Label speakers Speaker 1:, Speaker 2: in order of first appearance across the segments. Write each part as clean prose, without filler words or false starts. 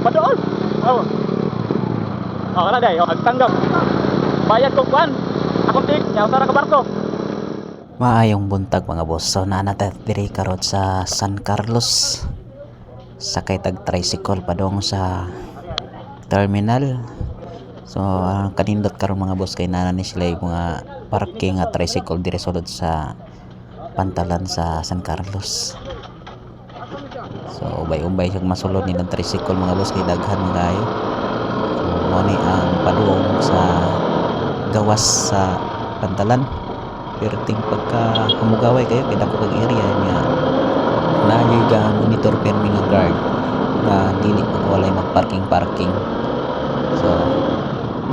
Speaker 1: Padool. Oh. Oh, kana day, oh, agtanggap. Bayad ko kuan. Akong tik, nya usa ra ka barko.
Speaker 2: Maayong buntag mga boss. So naanata diri karot sa San Carlos. Sakay tag tricycle padong sa terminal. So kanindot karon mga boss kay nana ni sila yung mga parking at tricycle diri sulod sa pantalan sa San Carlos. So ubay-ubay siyang masulod nilang tricycle mga boss kay daghan mga kayo. So mo ni ang padung sa gawas sa pantalan. Pero ting pagka hamugaway kayo kay dako kag area niya nayoy ka monitor permi nga guard na dili walay magparking. So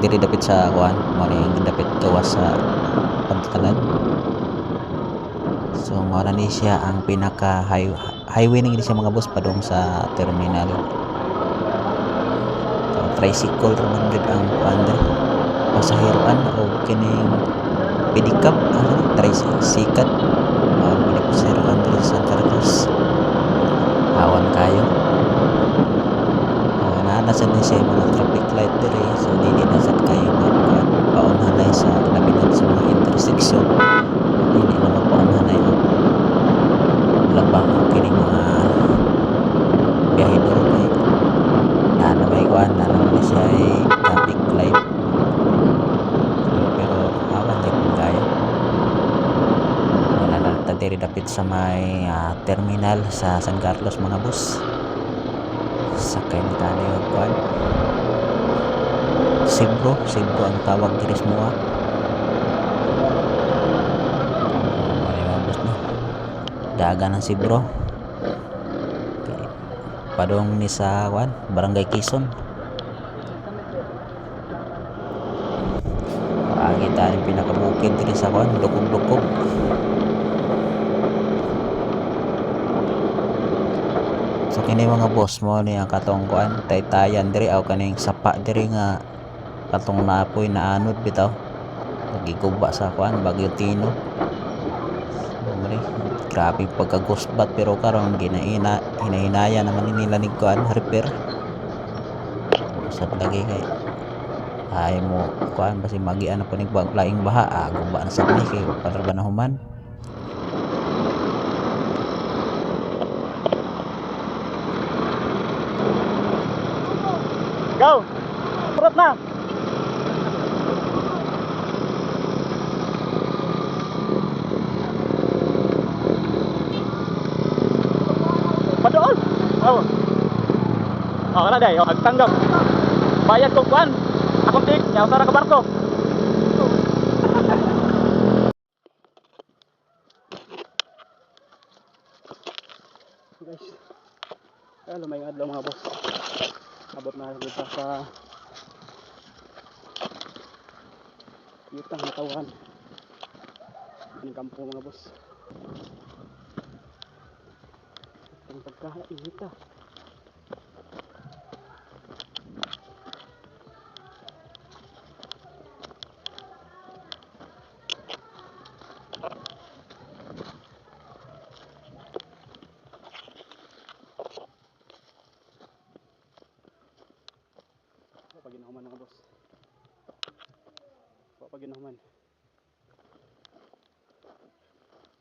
Speaker 2: diri dapit sa kuan mo ni dapit gawas sa pantalan. So mao na ni siya ang pinaka highway ni siya mga boss padung sa terminal. So tricycle ra man gid ang kuan diri pasaheroan o kining pedicab tricycle mao gid pasaheroan diri sa San Carlos. Awan kayo. Naana sa ni siya mga traffic light diri so dili na sad kayo magpaunhanay sa labi na sa mga intersection. Dili na magpaunhanay og labang kining mga biyahedor kay naana may kuan naana na siya ay traffic light. So, pero awan gid kayo. Wala diri dapit sa may terminal sa San Carlos mga boss. Sakay ni tani og kuan Sibro ang tawag diri sa mga boss no dagan ng Sibro okay. Padong ni sa kuan Barangay Quezon. Kita yung pinakabukid diri sa kuan Lukog. So kini mga boss mo ni ang katong kuan Taytayan diri aw kaning sapa diri nga katong naapoy na anod bitaw nagiguba sa kuan Bagyo Tino. Grabe pagkagusbat pero karon hinahinaya naman nila ni kuan repair. Sad lagi kay ay mo kuan basi magian na po ning laing baha guba na sad ni kay para banahuman.
Speaker 1: Go. Purot na. Padool. Oh. Oh, kana day, oh, agtanggap. Bayad ko kuan. Akong tik, nya usa ra ka barko. Guys. Hello may adlaw mga boss. Abot na dito sa Yutang Natawan. Ang kampo mga boss. Ang pagkain ita. Paginahuman mga boss. Paginahuman.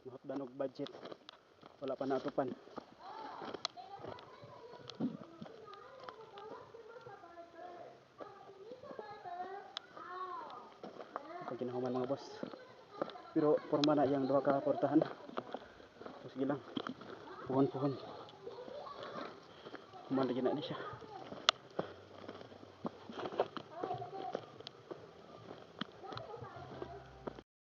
Speaker 1: Mahutdan og budget. Wala pa natupan. Paginahuman mga boss. Pero forma na yang duha ka portahan. So sige lang. Puhon. Human lagi na ni siya.